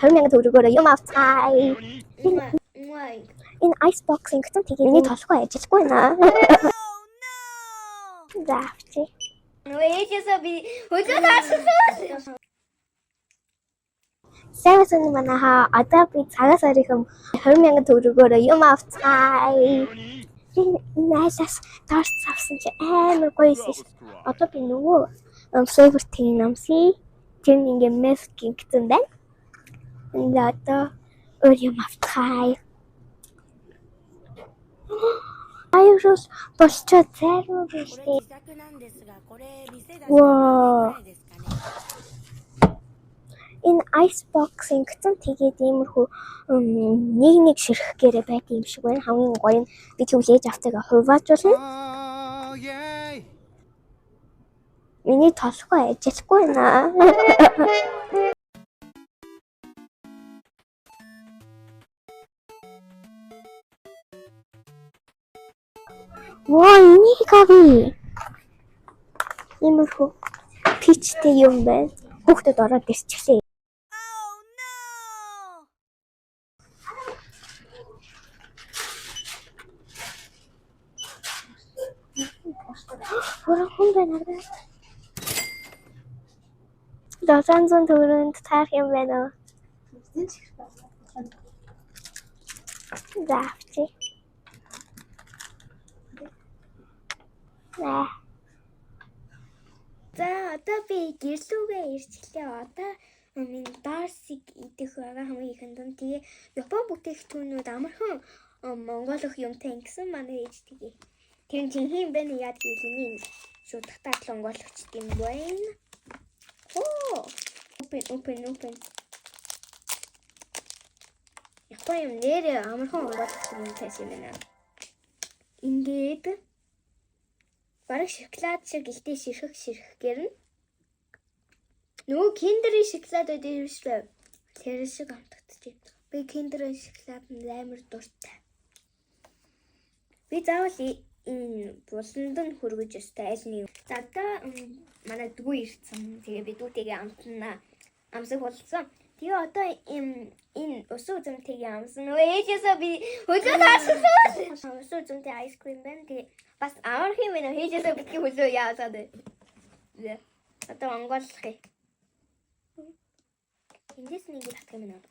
20,000 төгрөгөөр юм авцгаая. Энэ ice boxing гэсэн тэгээд миний толгой ажиллахгүй байна. За авчи. Ээжээсээ би хөлөө таашсан. Сайн манайхаа одоо би цагаас орихом 20,000 төгрөгөөр юм авцгаая. Найсаас таарч авсан чи амар гоё шээ. Одоо би нөгөө флейвертийн намси тэр нэг мэск гэсэн байна. Энэ одоо өөр юм авцгаая. Аюус болчоо зайруу биш дээ. Воо. Энэ ice boxing гэсэн тэгээд иймэрхүү нэг ширхэх гэрээ байдаг юм шиг байна. Хамгийн гоё нь би түлээж автайгаа хуваачуулна. Миний толгой ажиллахгүй байна. Воо, энийг авъя. Иймэрхүү пичтэй юм байна. Хүүхдэд ороод ирчихлээ. Хөрхөн байна. 700 төгрөнд таах юм байна. За авчи. За одоо би гэрлүүгээ ирчихлээ. Одоо минь Дарсиг идэх байгаа хамгийн ихэнд нь тэгээ Япон бүтээгдэхүүнүүд амархан Монголох юмтай ингэсэн манай ээж тэгээ. Тэр чинь хэм бэ яад гэвэл шуудахтаа монгологч юм байна. Оо. Open. Япон юм нэрээ амархан монгологч юмтай юм байна. Ингээд бараг шоколад шиг гэлтэй ширхэх гэрнэ. Нөгөө киндерийн шоколадууд ирвэшлээ. Тэр шиг амтгдчих. Би киндерийн шоколад амар дуртай. Би заавал энэ буланд нь хөргөж өстэй аль нэг. За одоо манай дүү ирсэн. Тэгээ би дүүтэйгээ амтнаа. Амсаг болсон. Тэгээ одоо энэ өсөө үзэмтэйгээ амсан. Ээжээсээ би хөлөө таашсан. Өсөө үзэмтэй айскрим байна. Тэгээ бас амар хэм байна. Ээжээсээ битгий хөлөө яасаад байна. Одоо монголох. Эндээс нэг татах юм байна.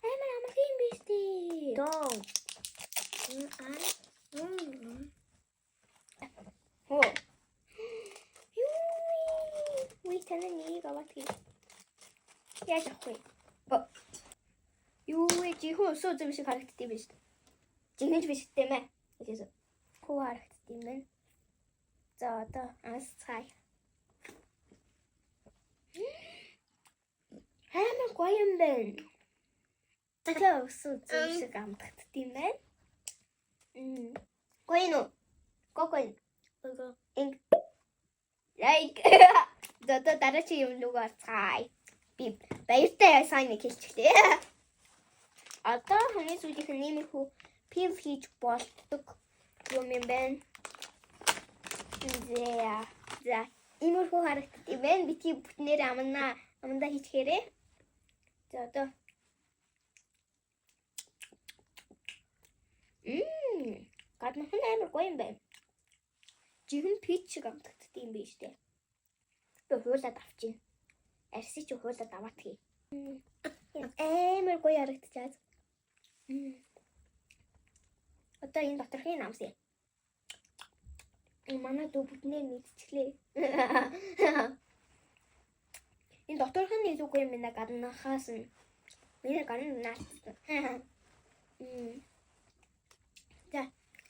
Амар хэм биш дээ. Доо. Оо. Уй танаа нэг авах. Яаж авах вэ? Юу жихэн өсөө үзэм шиг харагддсан биш. Жихэн биш гэмээ. Ээжээс хөө харагдсан юм байна. За одоо амсцгаая. Амар гоё юм байна. Тэгээ өсөө үзэм шиг амтгдсан юм байна. Гоё нөө. Гоё. Инг. Like. Одоо дараагийн юм руу орцгаая. Би баяртай сайн нэг хэлчихлээ. Одоо хамгийн сүүлийнх нь нэмэхүү пив хийж болтдог юм байна. За иймэрхүү харагддаг юм байна. Бити бүтнээр амандаа хийчихээрээ. За одоо. Гаднах нь амар гоё юм байна. Жихэн пич шиг амтгддаг юм биш үү? Би хуулаад авчихъя. Арси чи хуулаад аваадгий. Амар гоё харагдчихад. Одоо энэ доторхын намсыг. Манай дүү бүтнээр мэдчихлээ. Энэ доторхын илүү гоё юм байна гаднахаас нь. Миний гарын наацсан. За,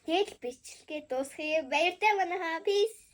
тэгэл бичлэгээ дуусгая. Баяртай манайхаа. Peace.